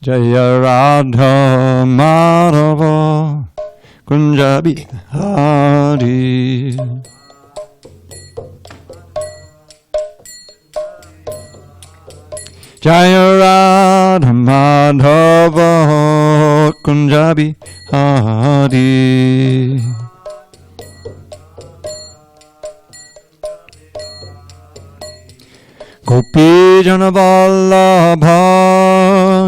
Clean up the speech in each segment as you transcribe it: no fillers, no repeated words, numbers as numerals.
Jaya Radha Madhava Kunja Bihari. Jaya Radha Madhava Kunja Bihari. Gopi Jana Vallabha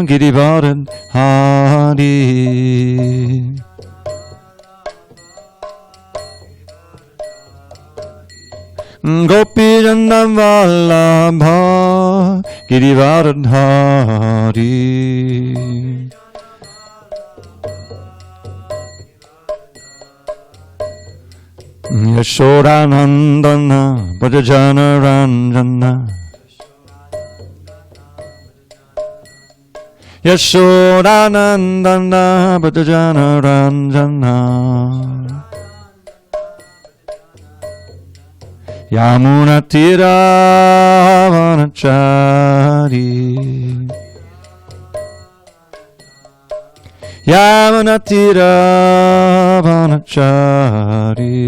Girivardhan Hari. Gopi Jana Vallabha Girivardhan Hari. Yashodanandana Bhajajana Ranjana. Yashodanandana Bhajajana Ranjana. Yamunatira Vanachari. Yamunatira Vanachari.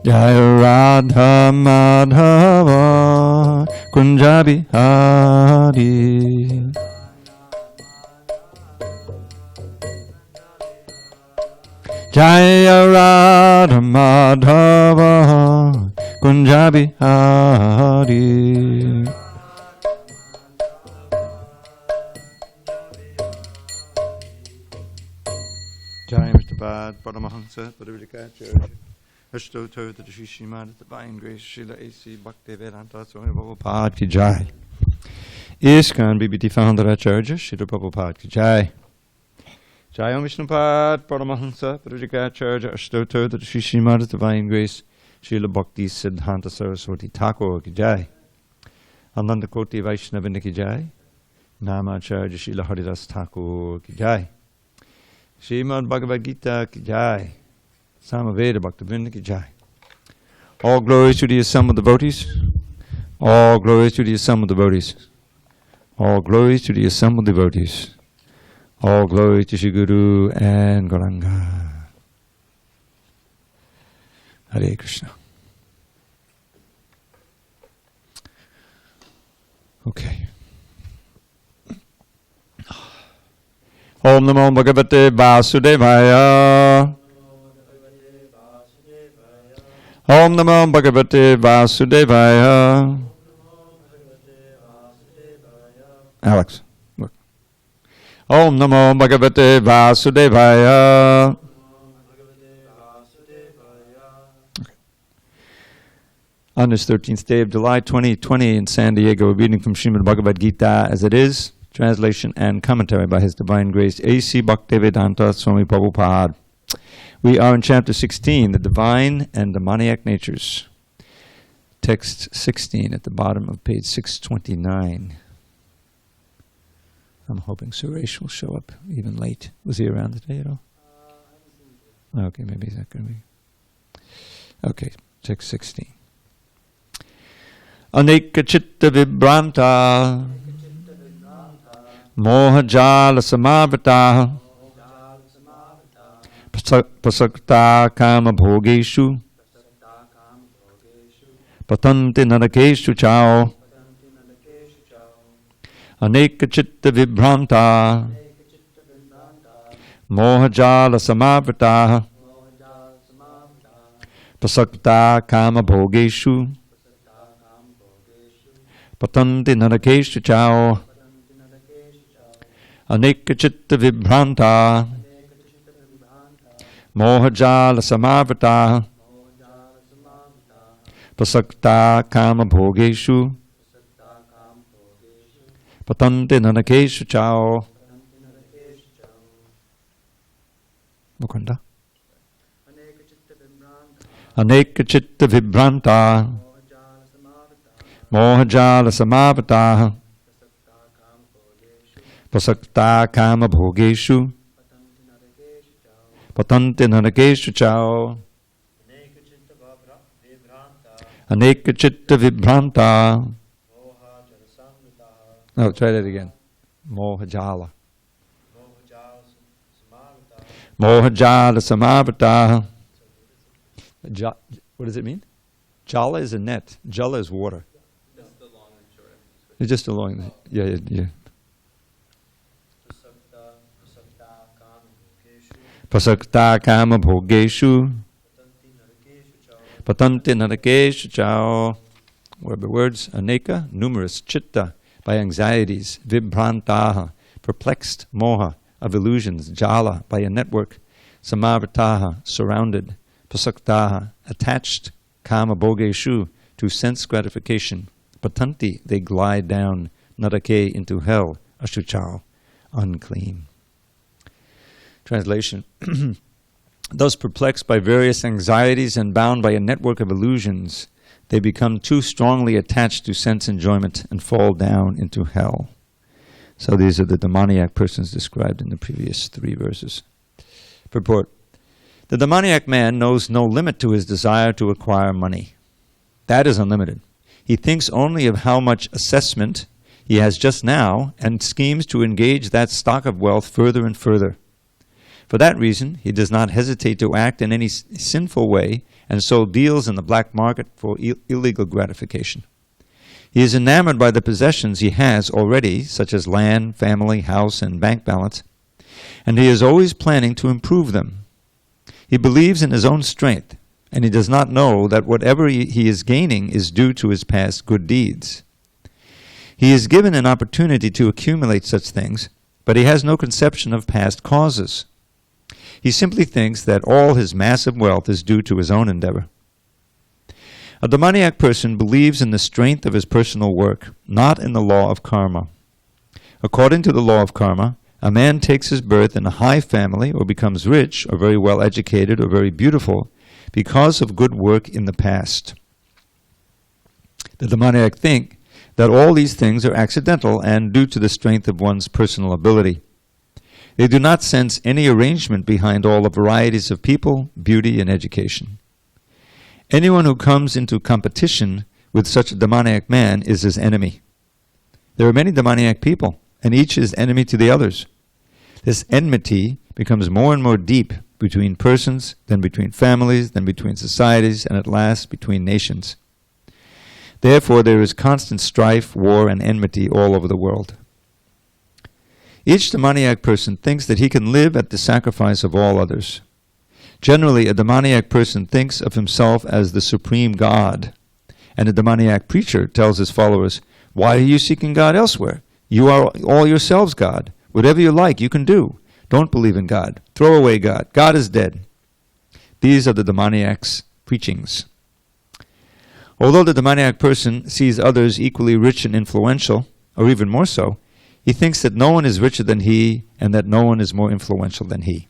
Jaya Radha Madhava Kunja Bihari. Jaya Radha Madhava Kunja Bihari. Jaya Mr. Bad Paramahansa Dravida Dasa Ashto to the Shishimad Divine Grace Srila A.C. Bhaktivedanta Swami Prabhupada Ki Jai. ISKCON BBT Founder Acharya Srila Prabhupada Ki Jai. Jai Om Vishnupad Paramahansa Dravida Acharya Ashto to the Shishimad Divine Grace Srila Bhakti Siddhanta Saraswati Thakur Ki Jai. Ananda Koti Vaishnavinda Ki Jai. Namacharya Srila Haridas Thakur Ki Jai. Srimad Bhagavad Gita Ki Jai. Samaveda Bhaktivinoda Ki Jai. All glories to the assembled devotees. All glories to the assembled devotees. All glories to the assembled devotees. All glory to Shri Guru and Gauranga. Hare Krishna. Okay. Om Namo Bhagavate Vasudevaya. Om Namo Bhagavate Vasudevaya. Alex, look. Om Namo Bhagavate Vasudevaya. Okay. On this 13th day of July 2020 in SanDiego, we're reading from Srimad Bhagavad Gita as it is, translation and commentary by His Divine Grace A.C. Bhaktivedanta Swami Prabhupada. We are in chapter 16, the divine and demoniac natures. Text 16 at the bottom of page 629. I'm hoping Suresh will show up even late. Was he around today at all? Okay, maybe he's not going to be. Okay, text 16. Aneka chitta vibranta moha jala samavata prasakta kama bhogeshu patanti narakeshu chao aneka chitta vibranta moha jala samavata prasakta kama bhogeshu patanti narakeshu chao aneka chitta vibranta mohajala samavata prasakta kama bhogeshu patante nanakeshu chao. Mukunda. Aneka chitta vibranta mohajala samavata prasakta kama bhogeshu patante narakeshu chao. Aneka chitta vibranta No, try that again. Mohajala. Mohajala samavata. What does it mean? Jala is a net. Jala is water. It's just a long. Yeah. Prasakta kama bhogeshu. Patanti narakeshu chao. What are the words? Aneka, numerous. Chitta, by anxieties. Vibhrantaha, perplexed. Moha, of illusions. Jala, by a network. Samavrataha, surrounded. Prasaktaha, attached. Kama bhogeshu, to sense gratification. Patanti, they glide down. Narake, into hell. Ashuchao, unclean. Translation. Thus perplexed by various anxieties and bound by a network of illusions, they become too strongly attached to sense enjoyment and fall down into hell. So these are the demoniac persons described in the previous 3 verses. Purport. The demoniac man knows no limit to his desire to acquire money. That is unlimited. He thinks only of how much assessment he has just now and schemes to engage that stock of wealth further and further. For that reason, he does not hesitate to act in any sinful way and so deals in the black market for illegal gratification. He is enamored by the possessions he has already, such as land, family, house, and bank balance, and he is always planning to improve them. He believes in his own strength, and he does not know that whatever he is gaining is due to his past good deeds. He is given an opportunity to accumulate such things, but he has no conception of past causes. He simply thinks that all his massive wealth is due to his own endeavor. A demoniac person believes in the strength of his personal work, not in the law of karma. According to the law of karma, a man takes his birth in a high family or becomes rich or very well educated or very beautiful because of good work in the past. The demoniac think that all these things are accidental and due to the strength of one's personal ability. They do not sense any arrangement behind all the varieties of people, beauty, and education. Anyone who comes into competition with such a demoniac man is his enemy. There are many demoniac people, and each is enemy to the others. This enmity becomes more and more deep between persons, then between families, then between societies, and at last between nations. Therefore, there is constant strife, war, and enmity all over the world. Each demoniac person thinks that he can live at the sacrifice of all others. Generally, a demoniac person thinks of himself as the supreme God, and a demoniac preacher tells his followers, "Why are you seeking God elsewhere? You are all yourselves God. Whatever you like, you can do. Don't believe in God. Throw away God. God is dead." These are the demoniac's preachings. Although the demoniac person sees others equally rich and influential, or even more so, he thinks that no one is richer than he and that no one is more influential than he.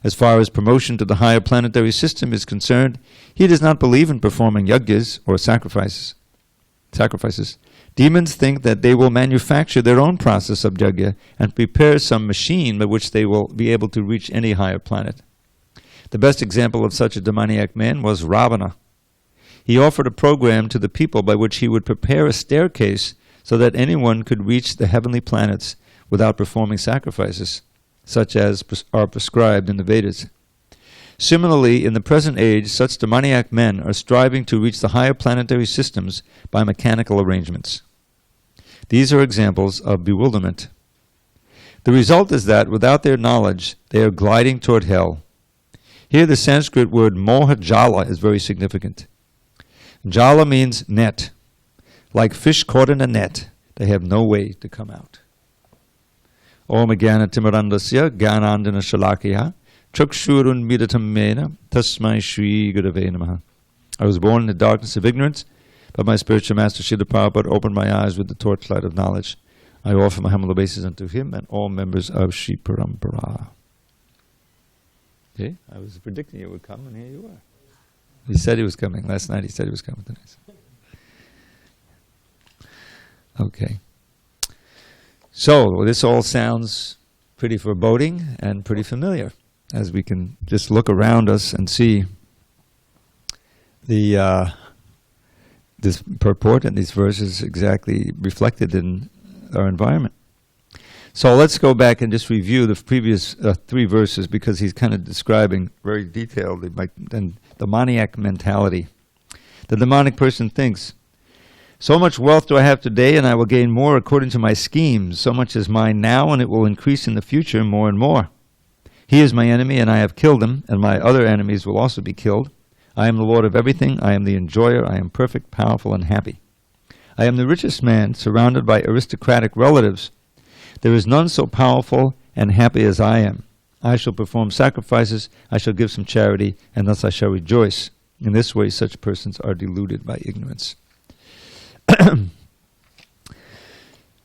As far as promotion to the higher planetary system is concerned, he does not believe in performing yajnas or sacrifices. Demons think that they will manufacture their own process of yajna and prepare some machine by which they will be able to reach any higher planet. The best example of such a demoniac man was Ravana. He offered a program to the people by which he would prepare a staircase so that anyone could reach the heavenly planets without performing sacrifices, such as are prescribed in the Vedas. Similarly, in the present age, such demoniac men are striving to reach the higher planetary systems by mechanical arrangements. These are examples of bewilderment. The result is that, without their knowledge, they are gliding toward hell. Here the Sanskrit word mohajala is very significant. Jala means net. Like fish caught in a net, they have no way to come out. Om Jnana Timirandasya Jnanandana Shalakya Chakshurun Midatam Mena Tasmai Shri Gurave Namaha. I was born in the darkness of ignorance, but my spiritual master Srila Prabhupada opened my eyes with the torchlight of knowledge. I offer my humble obeisance unto him and all members of Shri Parampara. Okay, I was predicting you would come, and here you are. He said he was coming. Last night he said he was coming tonight. Okay. So, this all sounds pretty foreboding and pretty familiar, as we can just look around us and see the this purport and these verses exactly reflected in our environment. So let's go back and just review the previous 3 verses, because he's kind of describing very detailed the maniac mentality. The demonic person thinks, so much wealth do I have today, and I will gain more according to my schemes. So much is mine now, and it will increase in the future more and more. He is my enemy, and I have killed him, and my other enemies will also be killed. I am the Lord of everything. I am the enjoyer. I am perfect, powerful, and happy. I am the richest man, surrounded by aristocratic relatives. There is none so powerful and happy as I am. I shall perform sacrifices, I shall give some charity, and thus I shall rejoice. In this way, such persons are deluded by ignorance.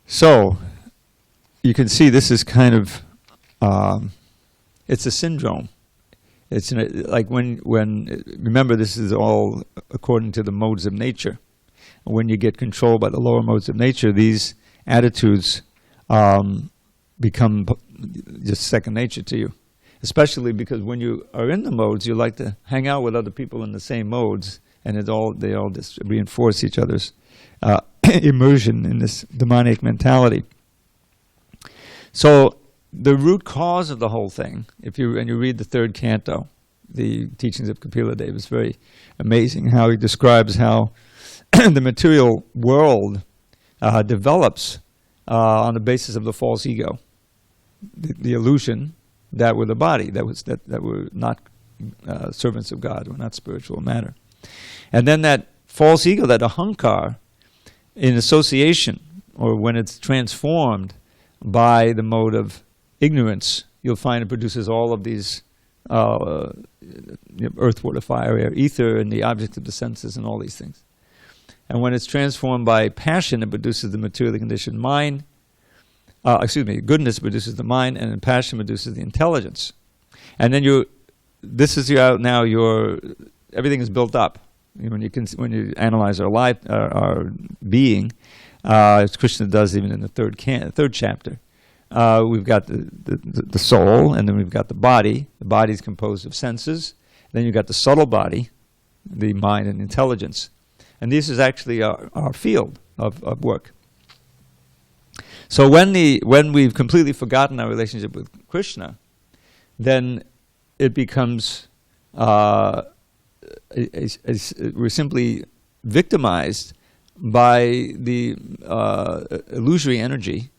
So, you can see this is kind of, it's a syndrome. It's like when, remember, this is all according to the modes of nature. When you get controlled by the lower modes of nature, these attitudes become just second nature to you. Especially because when you are in the modes, you like to hang out with other people in the same modes, and they all just reinforce each other's immersion in this demonic mentality. So the root cause of the whole thing, and you read the 3rd canto, the teachings of Kapila Deva, is very amazing how he describes how the material world develops on the basis of the false ego, the illusion that we're the body, that we're not servants of God, we're not spiritual matter. And then that false ego, that ahankar, in association, or when it's transformed by the mode of ignorance, you'll find it produces all of these earth, water, fire, air, ether, and the objects of the senses, and all these things. And when it's transformed by passion, it produces the materially conditioned mind. Goodness produces the mind, and then passion produces the intelligence. And then everything is built up. When you analyze our life, our being, as Krishna does even in the 3rd chapter, we've got the soul, and then we've got the body. The body is composed of senses. Then you've got the subtle body, the mind and intelligence. And this is actually our field of work. So when we've completely forgotten our relationship with Krishna, then it becomes we're simply victimized by the illusory energy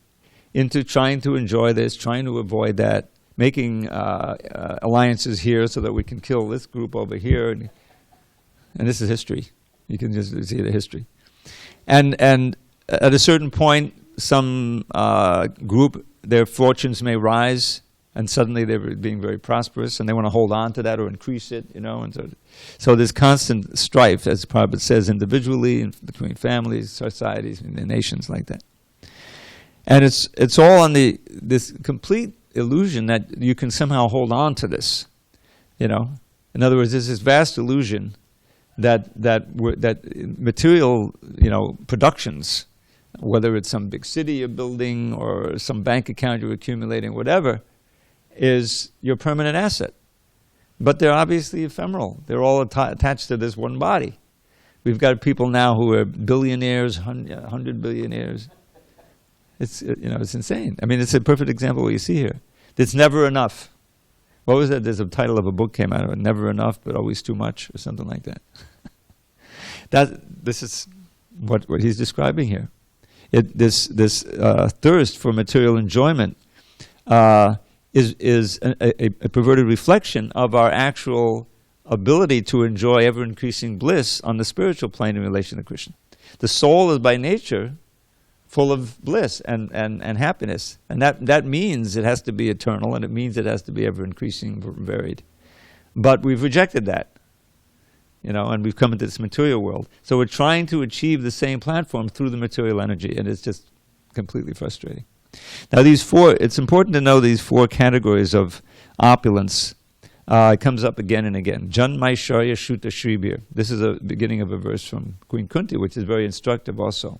into trying to enjoy this, trying to avoid that, making alliances here so that we can kill this group over here, and this is history. You can just see the history. And at a certain point, some group, their fortunes may rise, and suddenly they're being very prosperous, and they want to hold on to that or increase it, and so there's constant strife, as Prabhupada says, individually, and between families, societies, and the nations like that. And it's all on this complete illusion that you can somehow hold on to this, In other words, there's this vast illusion that material, productions, whether it's some big city you're building or some bank account you're accumulating, whatever, is your permanent asset. But they're obviously ephemeral. They're all attached to this one body. We've got people now who are billionaires, 100 billionaires. It's insane. I mean, it's a perfect example of what you see here. It's never enough. What was that? There's a title of a book came out of it, Never Enough, but Always Too Much, or something like that. This is what he's describing here. This thirst for material enjoyment is a perverted reflection of our actual ability to enjoy ever-increasing bliss on the spiritual plane in relation to Krishna. The soul is by nature full of bliss and happiness. And that means it has to be eternal, and it means it has to be ever-increasing, varied. But we've rejected that, and we've come into this material world. So we're trying to achieve the same platform through the material energy, and it's just completely frustrating. Now it's important to know these 4 categories of opulence. It comes up again and again. Janmaishwarya Shuta Shribir. This is a beginning of a verse from Queen Kunti, which is very instructive also.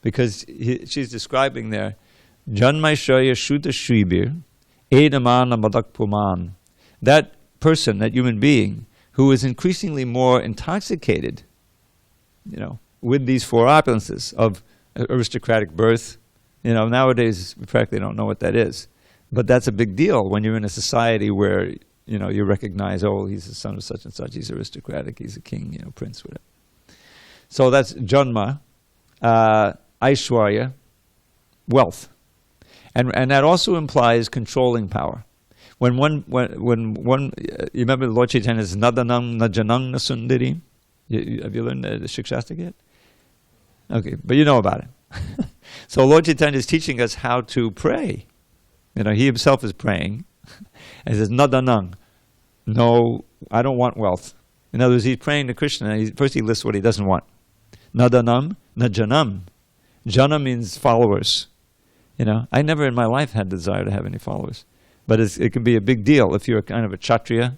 Because she's describing there, Janmaishwarya Shuta Shribir, Edamana Madak Puman. That person, that human being, who is increasingly more intoxicated, with these 4 opulences of aristocratic birth, Nowadays we practically don't know what that is. But that's a big deal when you're in a society where, you recognize, oh, he's the son of such and such, he's aristocratic, he's a king, prince, whatever. So that's janma, aishwarya, wealth. And that also implies controlling power. When one, you remember Lord Chaitanya's nadanam najanam nasundari? Have you learned the Shikshastra yet? Okay, but you know about it. So Lord Chaitanya is teaching us how to pray. He himself is praying. And he says, nadanam. No, I don't want wealth. In other words, he's praying to Krishna. First he lists what he doesn't want. Nadanam, najanam. Jana means followers. I never in my life had the desire to have any followers. But it can be a big deal if you're kind of a kshatriya.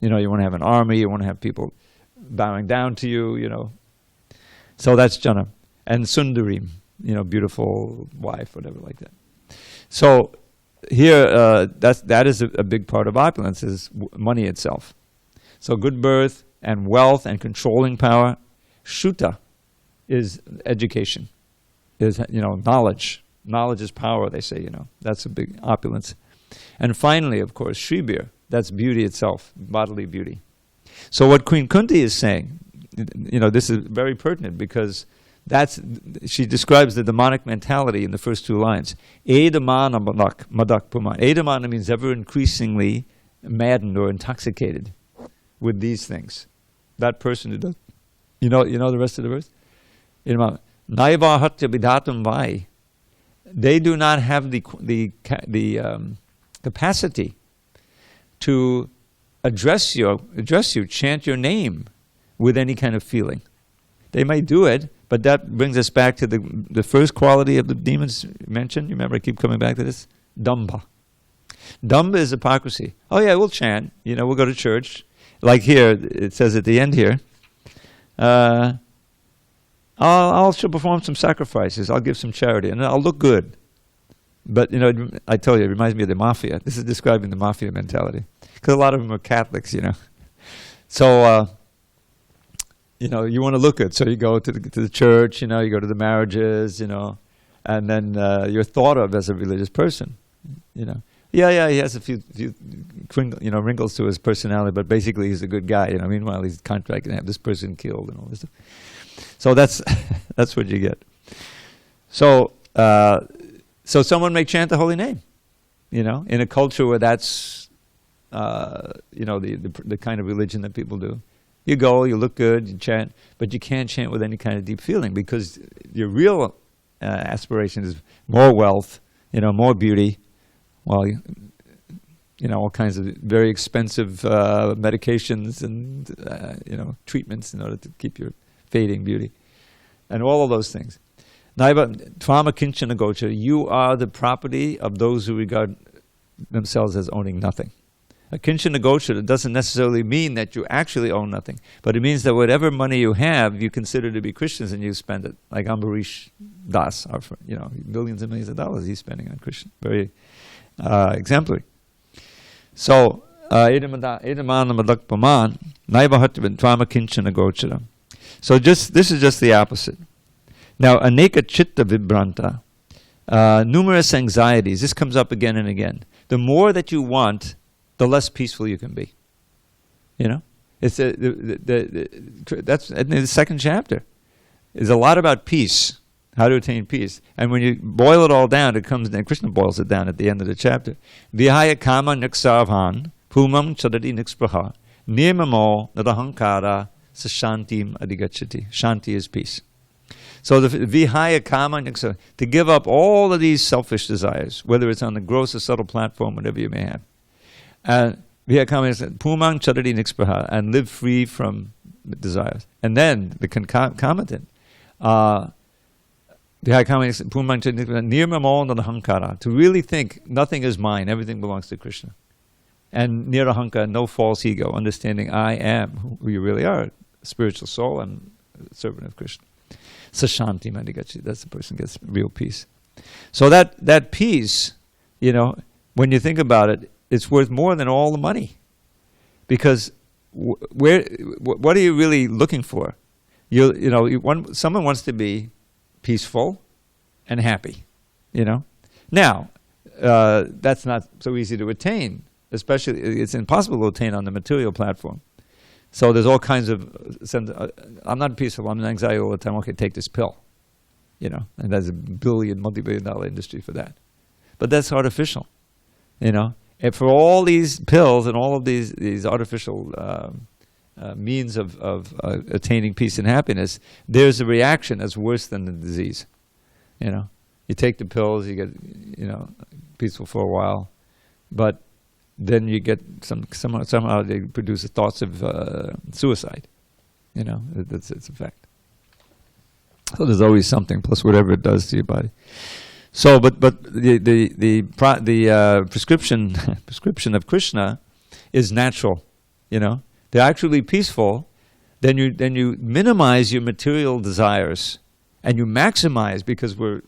You want to have an army, you want to have people bowing down to you, So that's jana. And sundarim, beautiful wife, whatever like that. So here, that is a big part of opulence, is money itself. So good birth and wealth and controlling power. Shuta is education, is knowledge. Knowledge is power, they say, That's a big opulence. And finally, of course, Shribir, that's beauty itself, bodily beauty. So what Queen Kunti is saying, this is very pertinent because she describes the demonic mentality in the first two lines. Edamana madak puman. Edamana means ever increasingly maddened or intoxicated with these things. That person who does, you know the rest of the verse? Naiva hatya bidatum vai. They do not have the capacity to address you, chant your name with any kind of feeling. They might do it, but that brings us back to the first quality of the demons mentioned. You remember, I keep coming back to this? Damba. Damba is hypocrisy. Oh yeah, we'll chant. We'll go to church. Like here, it says at the end here, I'll perform some sacrifices. I'll give some charity, and I'll look good. But I tell you, it reminds me of the mafia. This is describing the mafia mentality, because a lot of them are Catholics. So you want to look good, so you go to the church. You go to the marriages. And then you're thought of as a religious person. Yeah, he has a few wrinkles to his personality, but basically he's a good guy. Meanwhile he's contracted to have this person killed and all this stuff. So that's what you get. So someone may chant the holy name, in a culture where that's the kind of religion that people do. You go, you look good, you chant, but you can't chant with any kind of deep feeling because your real aspiration is more wealth, more beauty, all kinds of very expensive medications and treatments in order to keep your fading beauty, and all of those things. Naiva tvama kinchana gocha, you are the property of those who regard themselves as owning nothing. A kinchana gocha doesn't necessarily mean that you actually own nothing, but it means that whatever money you have, you consider to be Krishna's and you spend it. Like Ambarish Das, millions and millions of dollars he's spending on Krishna. Very exemplary. So, so this is just the opposite. Now, aneka chitta vibranta, numerous anxieties. This comes up again and again. The more that you want, the less peaceful you can be. It's that's in the second chapter. It's a lot about peace, how to attain peace. And when you boil it all down, it comes. And Krishna boils it down at the end of the chapter. Vihaya kama niksavhan pumam chadati nikspraha nirmamo nadahankara sashantim adigachati. Shanti is peace. So the vihaya kama niksa, to give up all of these selfish desires, whether it's on the gross or subtle platform, whatever you may have. And vihaya kama pumam chadati nikspraha, and live free from desires. And then the concomitant. To really think nothing is mine, everything belongs to Krishna. And nirahanka, no false ego, understanding I am who you really are, a spiritual soul and a servant of Krishna. Sashanti mandigachi, that's the person who gets real peace. So that peace, when you think about it, it's worth more than all the money. Because what are you really looking for? Someone wants to be peaceful and happy. you know. Now, that's not so easy to attain, especially it's impossible to attain on the material platform. So there's all kinds of, I'm not peaceful, I'm in anxiety all the time, okay, take this pill, you know, and there's a multi-billion-dollar industry for that. But that's artificial, you know. And for all these pills and all of these artificial means of attaining peace and happiness, there's a reaction that's worse than the disease, you know. You take the pills, you get, you know, peaceful for a while, but then you get somehow they produce thoughts of suicide, you know. That's its effect. So there's always something plus whatever it does to your body. So, but the prescription of Krishna is natural, you know. They're actually peaceful. Then you minimize your material desires, and you maximize, because we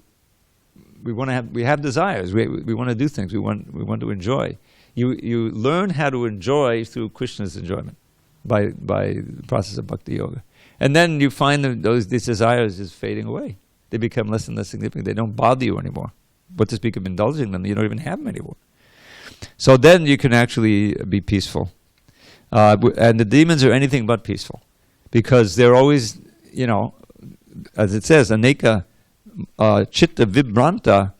have desires. We want to do things. We want to enjoy. You learn how to enjoy through Krishna's enjoyment by the process of bhakti yoga, and then you find these desires is fading away. They become less and less significant. They don't bother you anymore. What to speak of indulging them? You don't even have them anymore. So then you can actually be peaceful. And the demons are anything but peaceful, because they're always, you know, as it says, aneka chitta vibranta,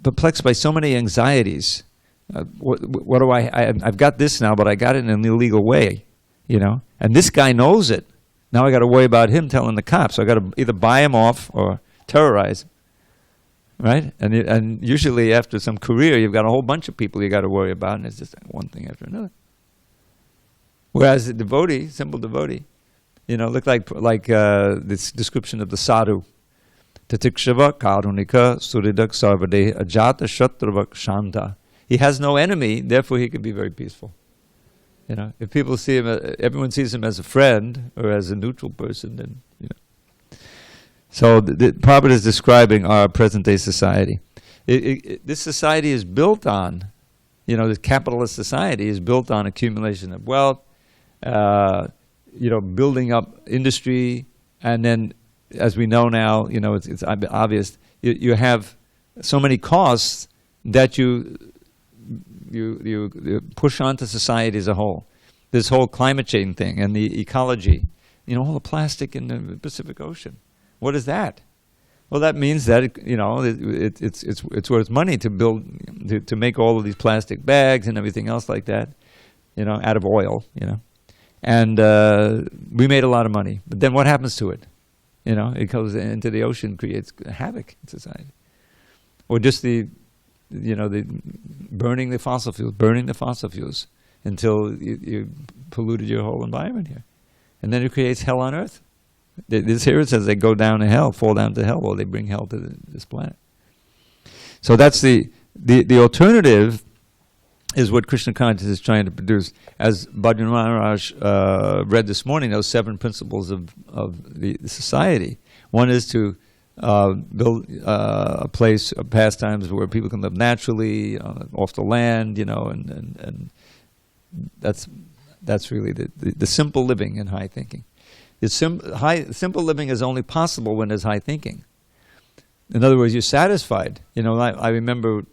perplexed by so many anxieties. What do I've got this now, but I got it in an illegal way, you know, and this guy knows it. Now I got to worry about him telling the cops. So I got to either buy him off or terrorize him, right? And usually after some career, you've got a whole bunch of people you got to worry about, and it's just one thing after another. Whereas the devotee, simple devotee, you know, look like this description of the sadhu. Tatikshava karunika suridak sarvade ajata shatravak shanta. He has no enemy, therefore he can be very peaceful. You know, if people see him, everyone sees him as a friend or as a neutral person, then, you know. So the Prabhupada is describing our present-day society. This society is built on, you know, this capitalist society is built on accumulation of wealth, you know, building up industry, and then, as we know now, you know, it's obvious, you have so many costs that you push onto society as a whole. This whole climate change thing and the ecology, you know, all the plastic in the Pacific Ocean. What is that? Well, that means that it's worth money to build, to make all of these plastic bags and everything else like that, you know, out of oil, you know. And we made a lot of money, but then what happens to it? You know, it goes into the ocean, creates havoc in society. Or just the burning the fossil fuels until you polluted your whole environment here. And then it creates hell on earth. This here it says they go down to hell, fall down to hell, or they bring hell to this planet. So that's the alternative is what Krishna consciousness is trying to produce. As Bhajan Maharaj read this morning, those 7 principles of the society. One is to build a place of pastimes where people can live naturally, off the land, you know, and that's really the simple living and high thinking. Simple living is only possible when there's high thinking. In other words, you're satisfied. You know, I remember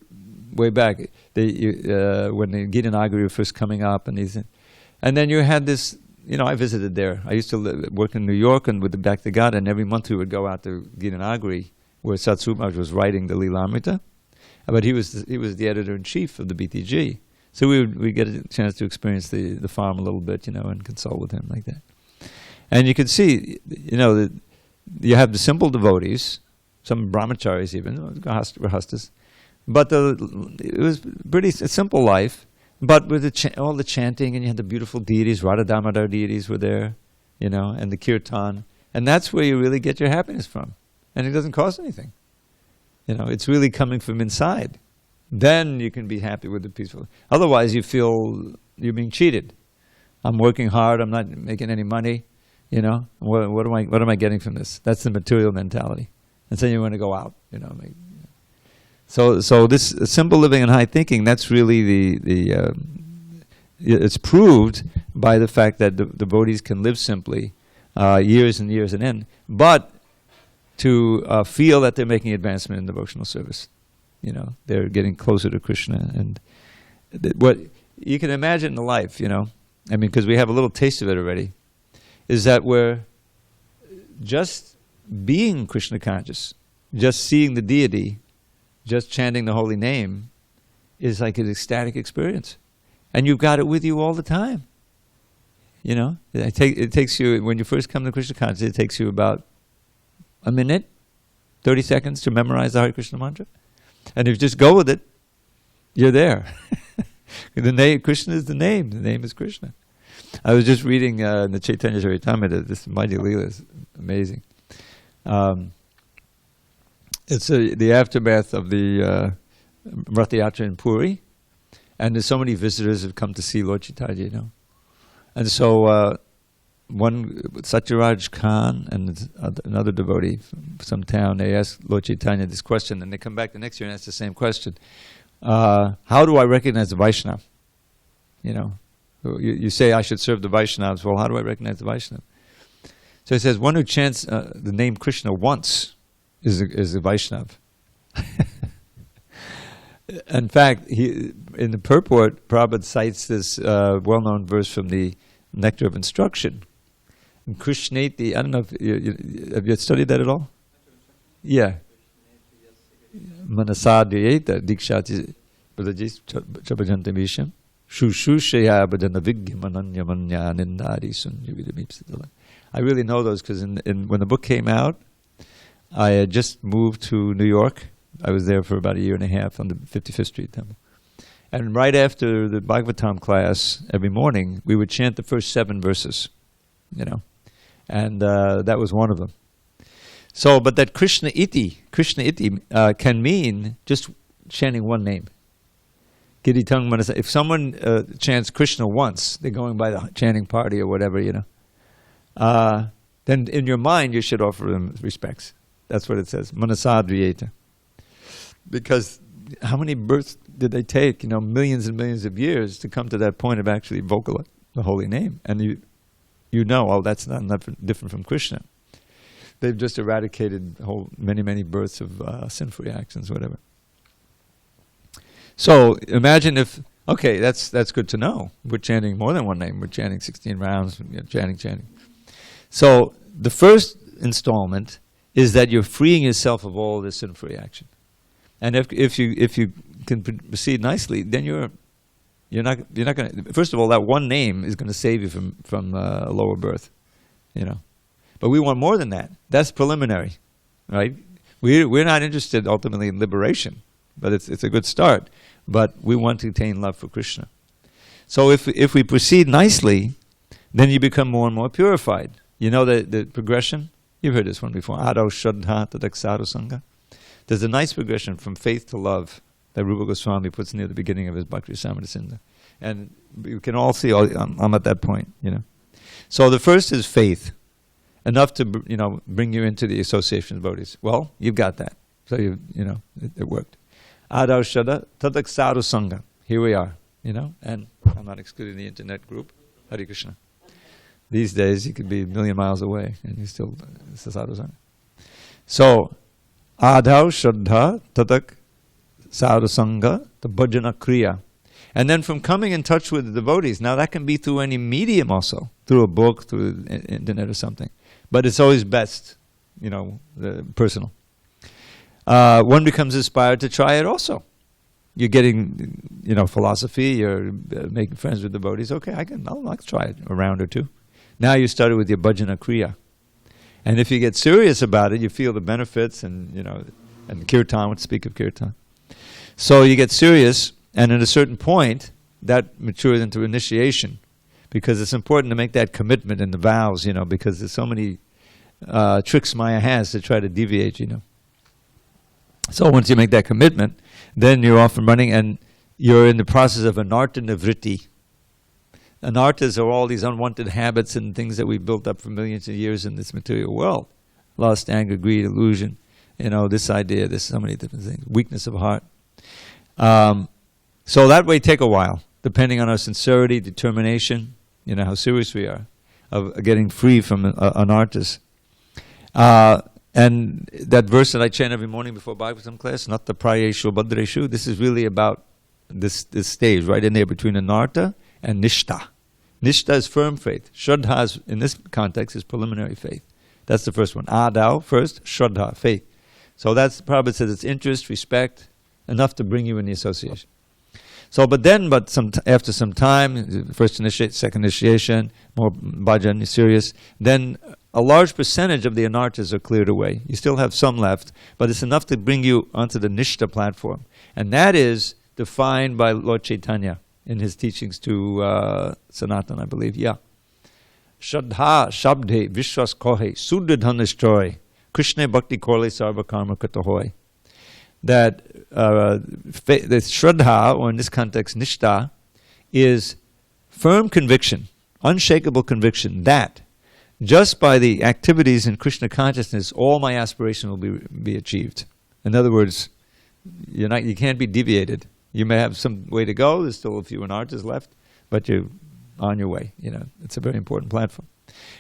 way back when the Gita Nagari were first coming up, and then you had this. You know, I visited there. I used to work in New York and with the Bhakti Gita, and every month we would go out to Gita Nagari, where Satsuma was writing the Lilamrita, but he was the editor-in-chief of the BTG. So we get a chance to experience the farm a little bit, you know, and consult with him like that. And you can see, you know, that you have the simple devotees, some brahmacharis even, grahastas, but it was a simple life. But with all the chanting, and you had the beautiful deities, Radha Damodar deities were there, you know, and the kirtan. And that's where you really get your happiness from. And it doesn't cost anything. You know, it's really coming from inside. Then you can be happy with the peaceful. Otherwise, you feel you're being cheated. I'm working hard, I'm not making any money, you know. What am I getting from this? That's the material mentality. And then you want to go out, you know. So this simple living and high thinking, that's really it's proved by the fact that the devotees can live simply years and years and end. But to feel that they're making advancement in devotional service. You know, they're getting closer to Krishna. And what you can imagine the life, you know, I mean, because we have a little taste of it already, is that we're just being Krishna conscious, just seeing the deity, just chanting the holy name is like an ecstatic experience. And you've got it with you all the time. You know, it takes you, when you first come to Krishna consciousness, it takes you about a minute, 30 seconds to memorize the Hare Krishna mantra. And if you just go with it, you're there. The name, Krishna is the name is Krishna. I was just reading in the Chaitanya Charitamrita, this mighty Leela is amazing. It's the aftermath of the Rath Yatra in Puri, and there's so many visitors who've come to see Lord Chaitanya, you know. And so one, Satyaraj Khan and another devotee from some town, they asked Lord Chaitanya this question, and they come back the next year and ask the same question. How do I recognize the Vaishnava? You know, you say I should serve the Vaishnavas. Well, how do I recognize the Vaishnava? So he says, one who chants the name Krishna once is a Vaishnava. In fact, in the purport, Prabhupada cites this well-known verse from the Nectar of Instruction. Krishneti, I don't know if have you studied that at all? Yeah. Manasadhyeta dikshati pradajis chabajantamisham shushushaya bhajana vigyamananya manya nindari sunyavidamipsitala. I really know those because when the book came out, I had just moved to New York. I was there for about a year and a half on the 55th Street Temple. And right after the Bhagavatam class, every morning, we would chant the first 7 verses, you know. And that was one of them. So, but that Krishna iti can mean just chanting one name. Giritang Manasa. If someone chants Krishna once, they're going by the chanting party or whatever, you know. Then in your mind, you should offer them respects. That's what it says. Manasadriyeta. Because how many births did they take? You know, millions and millions of years to come to that point of actually vocalizing the holy name. And you know, oh, that's not different from Krishna. They've just eradicated many births of sinful reactions, whatever. So imagine if, okay, that's good to know. We're chanting more than one name. We're chanting 16 rounds, chanting. So the first installment is that you're freeing yourself of all this sinful reaction. And if you can proceed nicely, then you're not going to. First of all, that one name is going to save you from a lower birth, you know. But we want more than that. That's preliminary, right? We're not interested ultimately in liberation, but it's a good start. But we want to attain love for Krishna. So if we proceed nicely, then you become more and more purified. You know the progression. You've heard this one before. Ado Shraddha Tadaksaro Sangha. There's a nice progression from faith to love that Rupa Goswami puts near the beginning of his Bhakti Rasamrita Sindhu. And you can all see, I'm at that point, you know. So the first is faith, enough to, you know, bring you into the association of devotees. Well, you've got that. So, it worked. Ado Shraddha Tadaksaro Sangha. Here we are, you know. And I'm not excluding the internet group. Hare Krishna. These days, you could be a million miles away, and you still, it's a sadhu sangha. So, Adhav Shraddha Tatak Sadhusanga, the bhajana kriya. And then from coming in touch with the devotees, now that can be through any medium also, through a book, through the internet or something. But it's always best, you know, personal. One becomes inspired to try it also. You're getting, you know, philosophy, you're making friends with devotees. Okay, I'll like to try it a round or two. Now you started with your bhajana kriya. And if you get serious about it, you feel the benefits and, you know, and kirtan, let's speak of kirtan. So you get serious, and at a certain point, that matures into initiation. Because it's important to make that commitment in the vows, you know, because there's so many tricks Maya has to try to deviate, you know. So once you make that commitment, then you're off and running, and you're in the process of anartha nivritti. Anarthas are all these unwanted habits and things that we built up for millions of years in this material world. Lust, anger, greed, illusion, you know, this idea, there's so many different things. Weakness of heart. So that may take a while, depending on our sincerity, determination, you know, how serious we are of getting free from anarthas. And that verse that I chant every morning before Bhagavatam class, not the prayeshu bhadreshu, this is really about this stage, right in there between anartha and nishta. Nishta is firm faith. Shraddha is, in this context, is preliminary faith. That's the first one. Adau, first, Shraddha, faith. So that's, Prabhupada says, it's interest, respect, enough to bring you in the association. So, after some time, first initiation, second initiation, more bhajan, serious, then a large percentage of the anarthas are cleared away. You still have some left, but it's enough to bring you onto the nishta platform. And that is defined by Lord Chaitanya in his teachings to Sanatan, I believe. Yeah. Shraddha shabde vishwas kohe suddhanishtoy Krishna bhakti korle sarva karma katahoy. That the Shraddha, or in this context Nishta, is firm conviction, unshakable conviction that just by the activities in Krishna consciousness, all my aspiration will be achieved. In other words, you can't be deviated. You may have some way to go. There's still a few anarthas left, but you're on your way. It's a very important platform.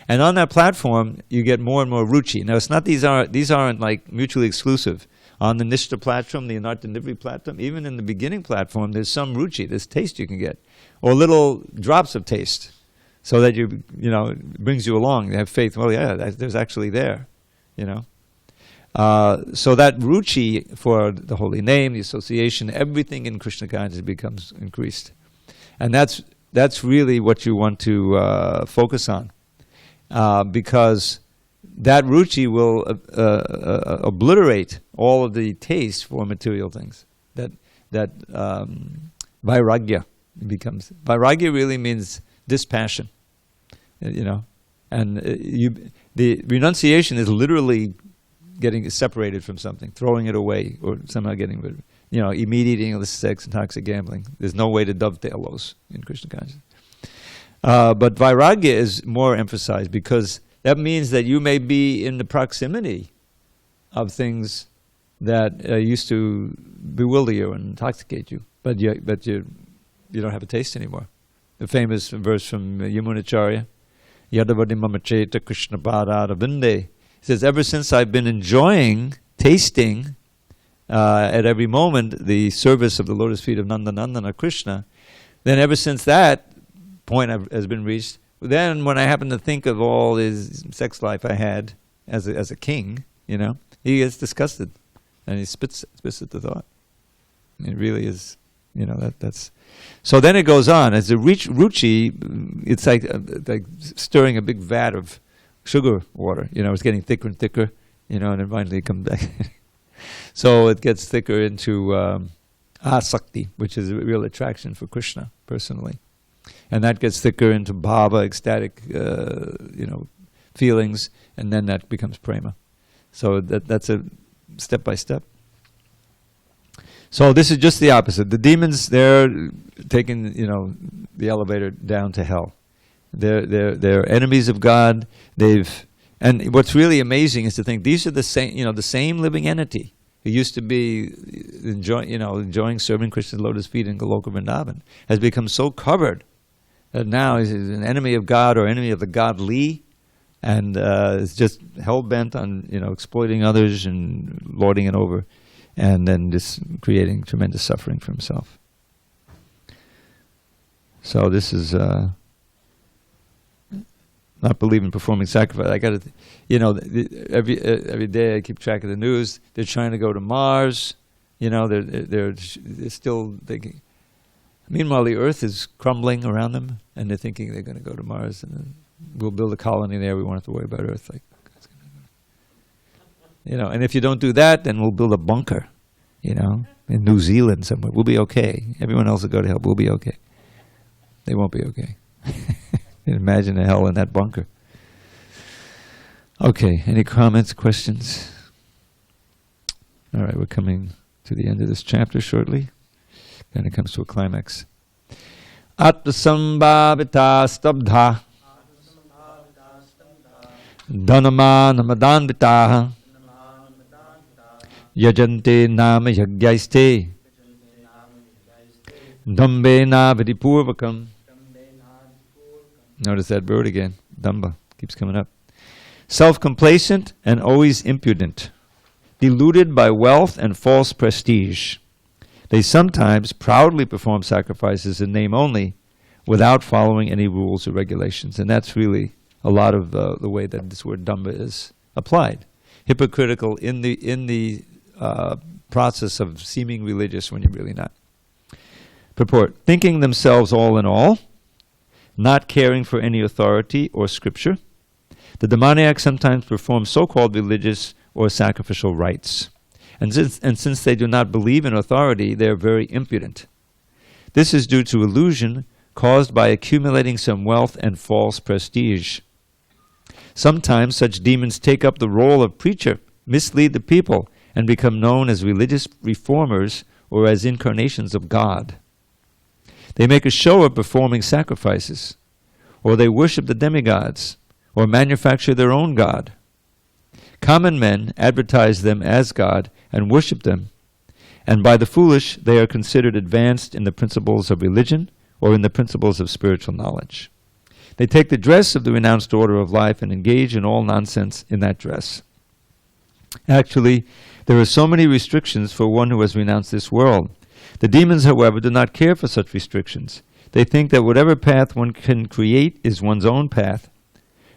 And on that platform, you get more and more ruchi. Now, it's not these aren't like mutually exclusive. On the Nishta platform, the Anartha Nivri platform, even in the beginning platform, there's some ruchi, there's taste you can get, or little drops of taste, so that it brings you along. You have faith. Well, yeah, there's actually there, So that ruchi for the holy name, the association, everything in Krishna consciousness becomes increased, and that's really what you want to focus on, because that ruchi will obliterate all of the taste for material things. That vairagya becomes. Vairagya really means dispassion, and the renunciation is literally getting separated from something, throwing it away, or somehow getting rid of it. Immediate eating, illicit sex, and toxic gambling. There's no way to dovetail those in Krishna consciousness. But vairagya is more emphasized because that means that you may be in the proximity of things that used to bewilder you and intoxicate you, but you don't have a taste anymore. The famous verse from Yamunacharya, Yadavadi mamacheta Krishna pada vinde. He says, ever since I've been enjoying, tasting at every moment the service of the lotus feet of Nandanandana Krishna, then ever since that point has been reached, then when I happen to think of all his sex life I had as a king, he gets disgusted and he spits at the thought. It really is, that's. So then it goes on. As the ruchi, it's like stirring a big vat of sugar water. It's getting thicker and thicker, and then finally it comes back. So it gets thicker into asakti, which is a real attraction for Krishna personally. And that gets thicker into bhava, ecstatic, feelings, and then that becomes prema. So that's a step by step. So this is just the opposite. The demons, they're taking, the elevator down to hell. They're enemies of God. And what's really amazing is to think these are the same living entity who used to be enjoying serving Krishna's lotus feet in Goloka Vrindavan has become so covered that now is an enemy of God or enemy of the godly, and is just hell bent on exploiting others and lording it over, and then just creating tremendous suffering for himself. So this is not believe in performing sacrifice. I got to, every day I keep track of the news. They're trying to go to Mars. They're still thinking. Meanwhile, the Earth is crumbling around them, and they're thinking they're going to go to Mars, and then we'll build a colony there. We won't have to worry about Earth. And if you don't do that, then we'll build a bunker, in New Zealand somewhere. We'll be okay. Everyone else will go to hell. We'll be okay. They won't be okay. Imagine a hell in that bunker. Okay, any comments, questions? All right, we're coming to the end of this chapter shortly. Then it comes to a climax. Atmasambhavita stabdha dhanama namadanvitaha yajante nama yagyaiste dambena vidipurvakam. Notice that word again, damba, keeps coming up. self-complacent and always impudent, deluded by wealth and false prestige. They sometimes proudly perform sacrifices in name only, without following any rules or regulations. And that's really a lot of the way that this word damba is applied. Hypocritical in the process of seeming religious when you're really not. Purport: thinking themselves all in all, not caring for any authority or scripture. The demoniacs sometimes perform so-called religious or sacrificial rites. And since they do not believe in authority, they are very impudent. This is due to illusion caused by accumulating some wealth and false prestige. Sometimes such demons take up the role of preacher, mislead the people, and become known as religious reformers or as incarnations of God. They make a show of performing sacrifices, or they worship the demigods, or manufacture their own god. Common men advertise them as God and worship them, and by the foolish they are considered advanced in the principles of religion or in the principles of spiritual knowledge. They take the dress of the renounced order of life and engage in all nonsense in that dress. Actually, there are so many restrictions for one who has renounced this world. The demons, however, do not care for such restrictions. They think that whatever path one can create is one's own path.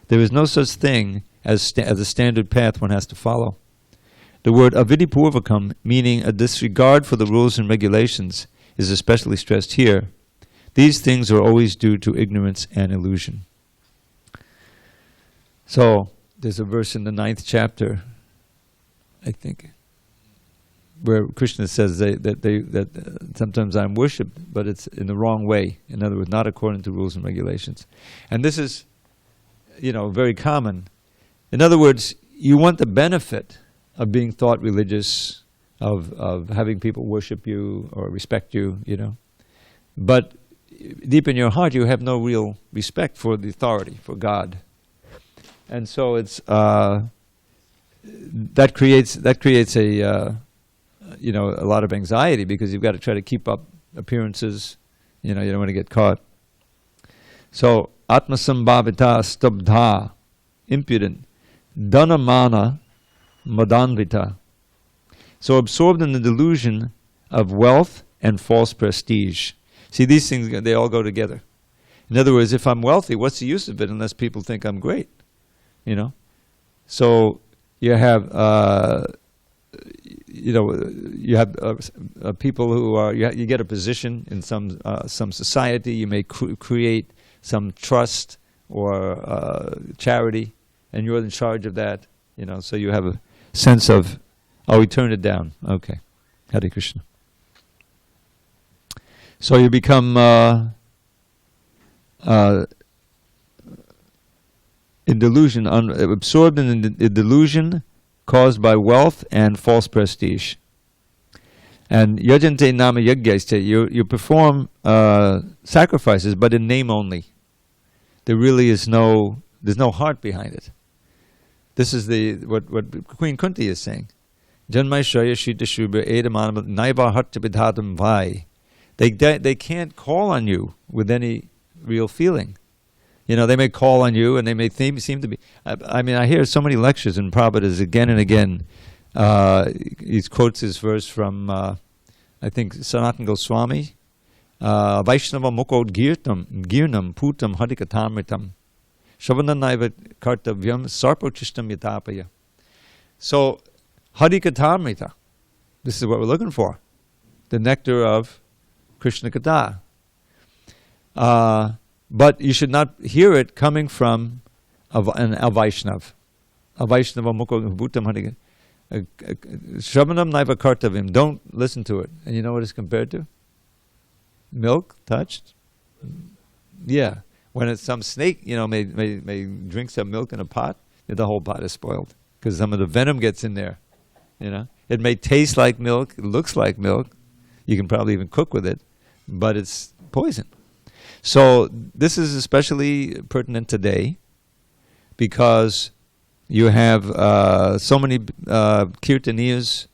There is no such thing as a standard path one has to follow. The word avidipurvakam, meaning a disregard for the rules and regulations, is especially stressed here. These things are always due to ignorance and illusion. So, there's a verse in the 9th chapter, I think, where Krishna says that sometimes I'm worshipped, but it's in the wrong way. In other words, not according to rules and regulations. And this is, very common. In other words, you want the benefit of being thought religious, of having people worship you or respect you, But deep in your heart, you have no real respect for the authority, for God. And so it's that creates a a lot of anxiety, because you've got to try to keep up appearances. You don't want to get caught. So atmasambhavita stabdha, impudent, dhanamana madanvita. So absorbed in the delusion of wealth and false prestige. See, these things, they all go together. In other words, if I'm wealthy, what's the use of it unless people think I'm great? So you have people who are, you get a position in some society. You may create some trust or charity, and you're in charge of that. So you have a sense of, we turned it down. Okay, Hare Krishna. So you become in delusion, absorbed in the delusion caused by wealth and false prestige. And yajante nama yajyaste, you perform sacrifices, but in name only. There really is there's no heart behind it. This is what Queen Kunti is saying. Janmai Shraya Shita Shubha Edamanam Naiva Hattabidhatam Vai. They can't call on you with any real feeling. They may call on you, and they may seem to be. I hear so many lectures in Prabhupada again and again. He quotes his verse from, I think, Sanatana Goswami. Vaishnava mukod girnam putam harikatamritam. Shavananaiva kartavyam sarpochishtam yatapaya. So, harikatamrita. This is what we're looking for. The nectar of Krishna Katha. But you should not hear it coming from a Vaishnav. A Vaishnava mukha bhutam harika. Shravanam naiva kartavim. Don't listen to it. And you know what it's compared to? Milk touched? Yeah. When it's some snake, may drink some milk in a pot, the whole pot is spoiled. Because some of the venom gets in there. It may taste like milk, it looks like milk. You can probably even cook with it, but it's poison. So this is especially pertinent today, because you have so many kirtaniyas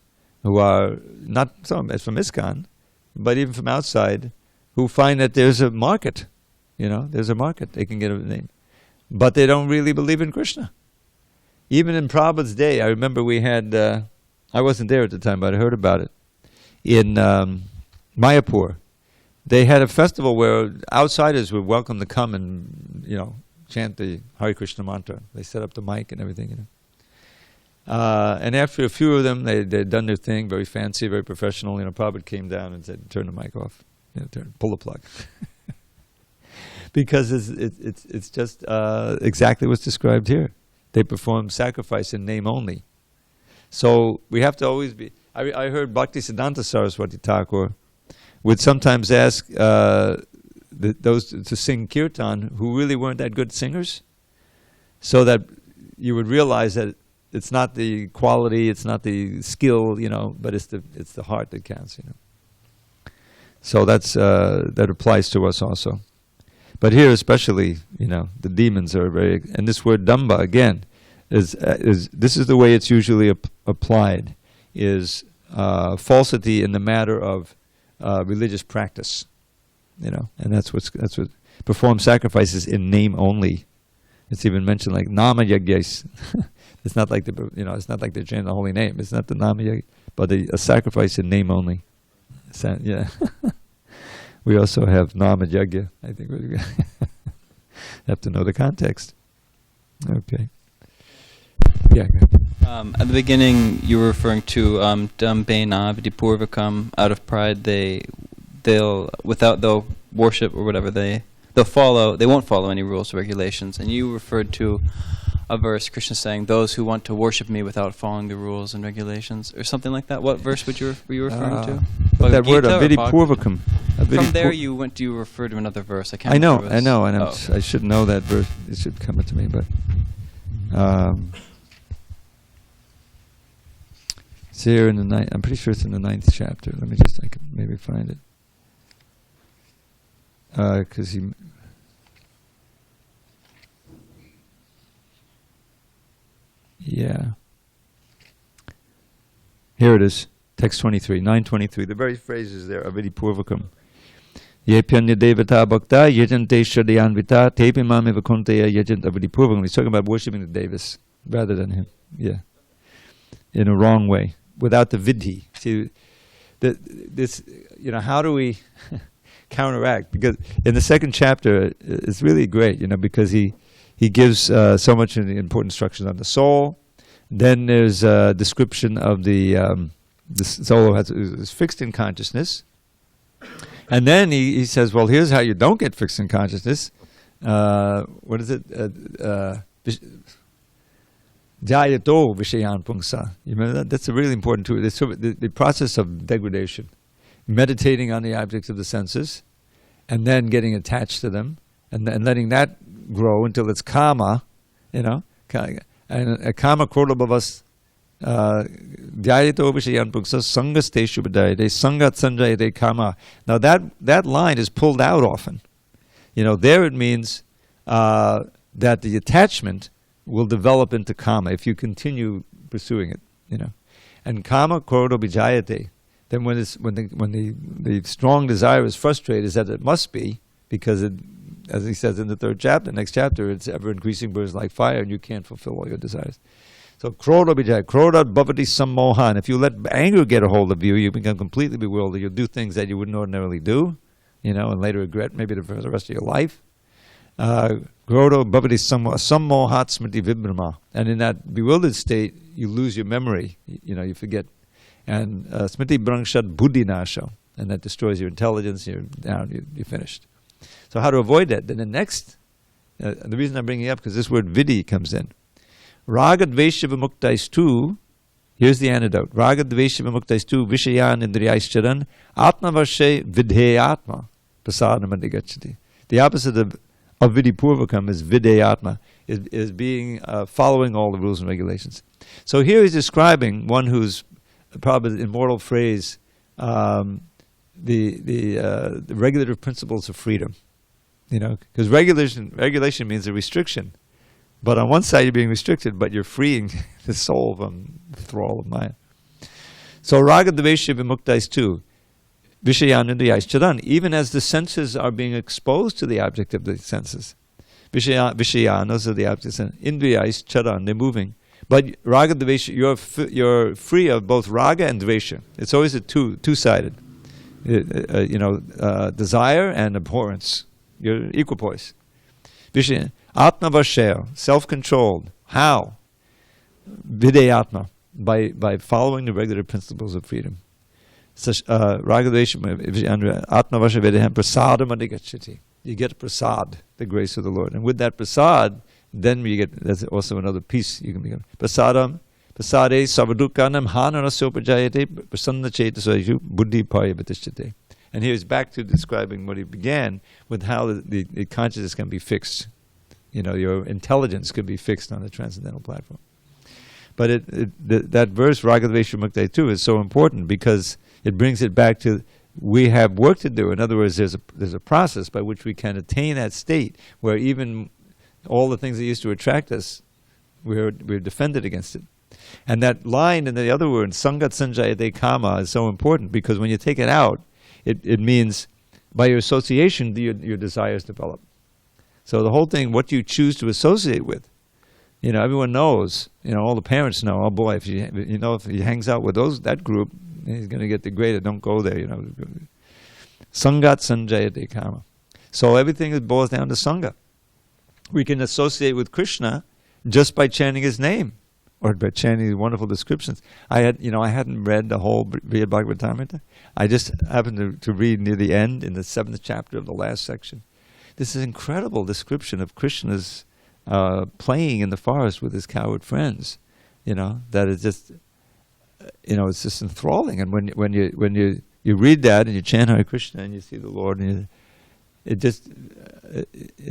who are not from ISKCON, but even from outside, who find that there's a market. There's a market. They can get a name. But they don't really believe in Krishna. even in Prabhupada's day, I remember we had, I wasn't there at the time, but I heard about it, in Mayapur. They had a festival where outsiders were welcome to come and, chant the Hare Krishna mantra. They set up the mic and everything, and after a few of them, they'd done their thing, very fancy, very professional. Prabhupada came down and said, "Turn the mic off, pull the plug," because it's just exactly what's described here. They perform sacrifice in name only. So we have to always be. I heard Bhaktisiddhanta Saraswati Thakur would sometimes ask those to sing kirtan who really weren't that good singers, so that you would realize that it's not the quality, it's not the skill, but it's the heart that counts, So that applies to us also. But here especially, the demons are very, and this word damba again is this is the way it's usually applied, is falsity in the matter of religious practice, and that's what perform sacrifices in name only. It's even mentioned like nama yagyas. It's not like it's not like they're chanting the holy name. It's not the nama yagya, but a sacrifice in name only. Yeah. We also have nama yagya. I think we have to know the context. Okay. Yeah. At the beginning, you were referring to dambena vidipurvakam. Out of pride, they'll worship or whatever they won't follow any rules or regulations. And you referred to a verse, Krishna saying, "Those who want to worship me without following the rules and regulations," or something like that. What verse were you referring to? That word, Gita vidipurvakam. From there, you referred to another verse. I know, and I should know that verse. It should come to me, but. It's here in the ninth. I'm pretty sure it's in the 9th chapter. Let me I can maybe find it. Because yeah. Here it is. Text 23, 923. The very phrases there are vidipurvakam. Yepyanya devata bhakta yajante shadayanvita tepimam eva konteya yajanta vidipurvakam. He's talking about worshipping the devas rather than him. Yeah. In a wrong way. Without the vidhi. See, how do we counteract? Because in the 2nd chapter, it's really great, because he gives so much important instructions on the soul. Then there's a description of the soul is fixed in consciousness. And then he says, well, here's how you don't get fixed in consciousness. What is it? Jayato vishayan pungsa. You remember that? That's a really important tool. The process of degradation. Meditating on the objects of the senses, and then getting attached to them, and letting that grow until it's kama, and a kama krodabhavas Dhyayato vishayan pungsa sangasteshu badayate sangat sanjayate kama. Now that line is pulled out often. There it means that the attachment will develop into kama if you continue pursuing it. And kama krodha vijayate. Then when the strong desire is frustrated, is that it must be, because it, as he says in the 3rd chapter, next chapter, it's ever increasing, burns like fire, and you can't fulfill all your desires. So krodha vijaya, krodha bhavati sammohan. If you let anger get a hold of you, you become completely bewildered. You'll do things that you wouldn't ordinarily do, and later regret maybe for the rest of your life. Krodha bhavati sammohat smriti vibhrama. And in that bewildered state, you lose your memory. You forget. And smriti brangshad buddhi nasha. And that destroys your intelligence. You're down. You're finished. So how to avoid that? Then the next, the reason I'm bringing it up, because this word vidhi comes in. Ragad Vaishya Vimuktais here's the antidote. Ragad Vaishya Vimuktais Vishayan Indriyais Atma Varshe Vidheyatma Prasadam Adigachati. The opposite of Vidipurvakam is Vidheyatma, is being following all the rules and regulations. So here he's describing one who's probably the immortal phrase, the regulative principles of freedom. Because regulation means a restriction. But on one side you're being restricted, but you're freeing the soul from the thrall of Maya. So Raga Dvesha Vimuktais too, Vishayan Indriyais Charan, even as the senses are being exposed to the object of the senses. Vishayan, those are the objects, and Indriyais Charan, they're moving. But raga dvesha, you're free of both raga and dvesha. It's always a two-sided. Desire and abhorrence. You're equipoise. Vishya, atma vashya, self-controlled. How? Videyatma, by following the regular principles of freedom. Raga dvesha, atma vashya videyam prasadam adhigacchati. You get prasad, the grace of the Lord. And with that prasad, then you get, that's also another piece you can become. Prasade savadukkanam hanarasopajayate prasanna chetasayashu buddhi paryabatishyate. And here's back to describing what he began with how the consciousness can be fixed. Your intelligence could be fixed on the transcendental platform. But that verse, Ragadvesha Mukte too, is so important because it brings it back to we have work to do. In other words, there's a process by which we can attain that state where even all the things that used to attract us, we're defended against it. And that line in the other word, Sangat Sanjayate Kama, is so important because when you take it out, it means by your association, your desires develop. So the whole thing, what you choose to associate with, everyone knows, all the parents know, oh boy, if he hangs out with that group, he's going to get degraded, don't go there, Sangat Sanjayate Kama. So everything boils down to Sangha. We can associate with Krishna just by chanting his name, or by chanting these wonderful descriptions. I hadn't read the whole Bhagavad. I just happened to read near the end in the 7th chapter of the last section. This is incredible description of Krishna's playing in the forest with his coward friends. That is just, it's just enthralling. And when you read that and you chant Hare Krishna and you see the Lord, and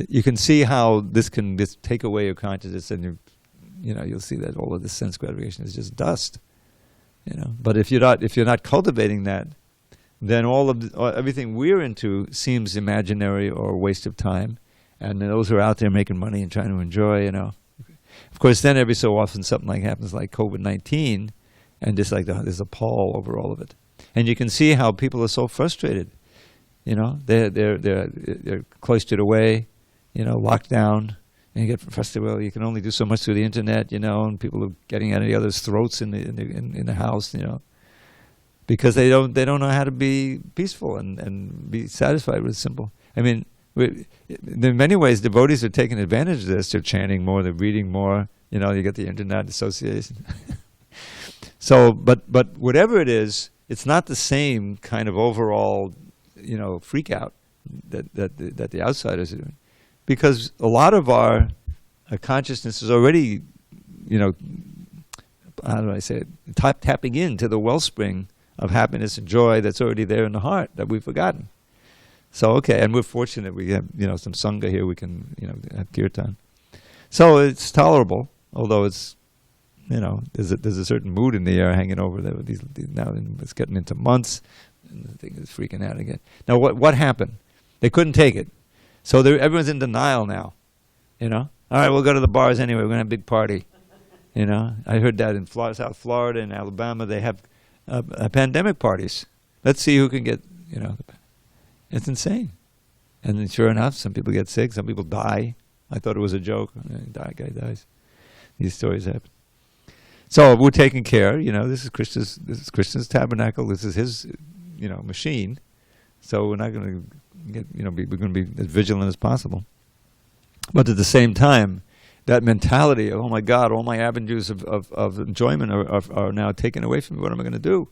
you can see how this can just take away your consciousness, and you'll see that all of this sense gratification is just dust. But if you're not cultivating that, then everything we're into seems imaginary or a waste of time. And those who are out there making money and trying to enjoy, Of course, then every so often something happens like COVID-19, and just like there's a pall over all of it. And you can see how people are so frustrated. They're cloistered away, locked down, and you get frustrated. Well, you can only do so much through the internet, and people are getting at each other's throats in the house, because they don't know how to be peaceful and be satisfied with simple. I mean, in many ways, devotees are taking advantage of this. They're chanting more, they're reading more. You get the internet association. So, but whatever it is, it's not the same kind of overall, freak out that the outsiders are doing, because a lot of our consciousness is already, how do I say it, tapping into the wellspring of happiness and joy that's already there in the heart that we've forgotten. So okay, and we're fortunate we have some sangha here. We can have kirtan, so it's tolerable. Although it's there's a certain mood in the air hanging over there. Now it's getting into months, and the thing is freaking out again. Now what happened? They couldn't take it, so everyone's in denial now. All right, we'll go to the bars anyway. We're gonna have a big party. I heard that in South Florida and Alabama they have pandemic parties. Let's see who can get It's insane. And then sure enough, some people get sick, some people die. I thought it was a joke. Guy dies. These stories happen. So we're taking care. This is Krishna's tabernacle. This is his, machine. So we're not going to get, we're going to be as vigilant as possible. But at the same time, that mentality of, oh my God, all my avenues of enjoyment are now taken away from me. What am I going to do?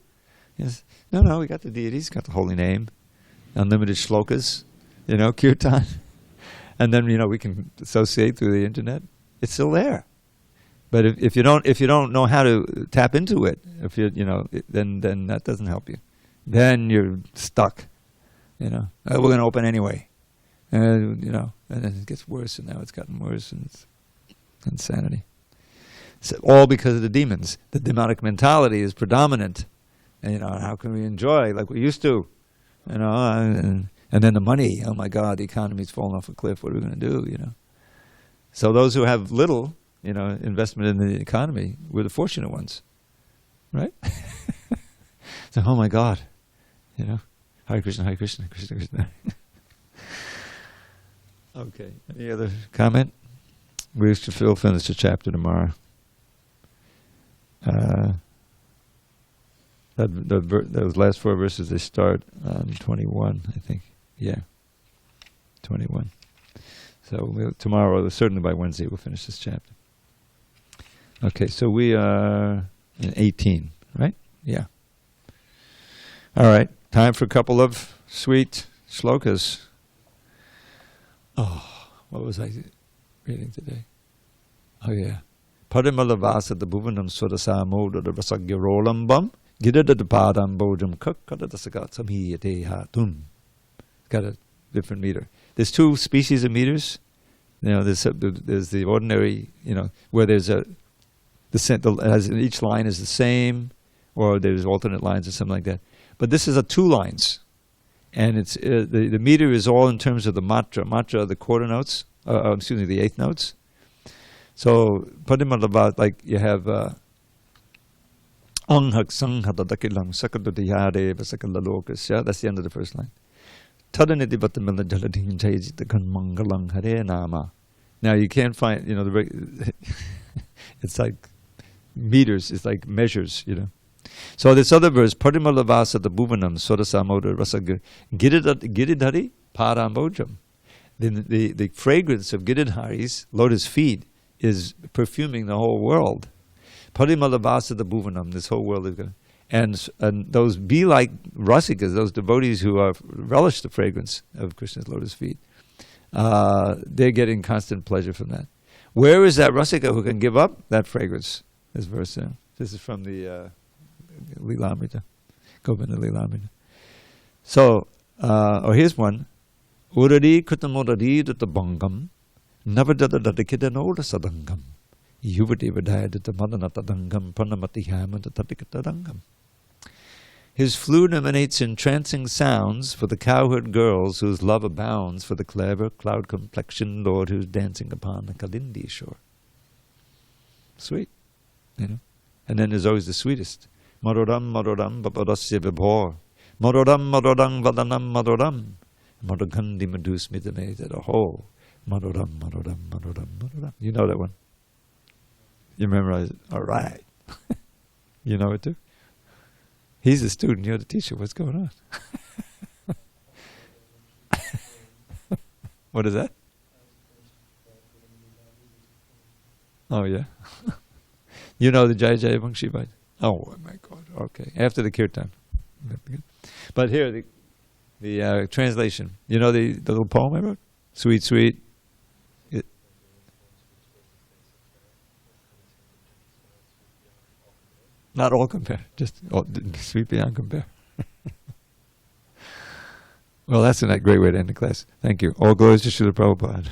Yes. No, we got the deities, got the holy name, unlimited shlokas, kirtan. And then, we can associate through the internet. It's still there. But if you don't know how to tap into it, then that doesn't help you. Then you're stuck. We're going to open anyway. And then it gets worse, and now it's gotten worse, and it's insanity. So all because of the demons. The demonic mentality is predominant. And how can we enjoy like we used to? And then the money. Oh my God, the economy's falling off a cliff. What are we going to do? So those who have little, investment in the economy, we're the fortunate ones, right? So, oh my God, Hare Krishna, Hare Krishna, Krishna Krishna. Okay. Any other comment? We should finish the chapter tomorrow. Those last 4 verses, they start on 21, I think. Yeah, 21. So tomorrow, certainly by Wednesday, we'll finish this chapter. Okay, so we are in 18, right? Yeah. All right, time for a couple of sweet shlokas. Oh, what was I reading today? Oh, yeah. Parimalavasa the Bhuvanam Swadasamo the Rasagirolambam Gida the Padam Bodam Kakada the Sagat Samhiyate Hatum. Got a different meter. There's 2 species of meters. There's the ordinary, where there's each line is the same, or there's alternate lines or something like that. But this is 2 lines, and it's the meter is all in terms of the matra. Matra are the quarter notes, the eighth notes. So Padimadabhat, like you have Anghak Sanghadadakilang Sakadudiyade Vasakalalokis. Yeah, that's the end of the first line. Tadaniti Batamila Jaladin Jayjitakan Mangalang Hare Nama. Now you can't find, it's like meters, it's like measures, So this other verse, Parimalavasa the Bhuvanam Sodasamoda Rasag Giridhari Parambojam. The fragrance of Giridhari's lotus feet is perfuming the whole world. Parimalavasa the Bhuvanam, this whole world is going to. And those be like rasikas, those devotees who relish the fragrance of Krishna's lotus feet, they're getting constant pleasure from that. Where is that rasika who can give up that fragrance? This verse, this is from the Lilamrita, Govinda Lilamrita. So, here's one. Uradi kutamodadi databangam, navadadadakidanoda sadangam. Yuvati vidayadata madanatadangam panamatiham tatapikatadangam. His flute emanates entrancing sounds for the cowherd girls whose love abounds for the clever, cloud-complexioned lord who's dancing upon the Kalindi shore. Sweet, And then there's always the sweetest. Marodam, marodam, bapadasya vibhor. Marodam, marodam, vadanam, marodam. Madogandi madusmitame to the whole. Marodam, marodam, marodam, marodam. You know that one? You memorize it? All right. You know it too? He's a student, you're the teacher. What's going on? What is that? Oh, yeah. You know the Jai Jai Bhakti Bhai? Oh, my God. Okay. After the kirtan. But here, the translation. You know the little poem I wrote? Sweet, sweet. Not all compare, just sweet beyond compare. Well, that's a great way to end the class. Thank you. All glories to Srila Prabhupada.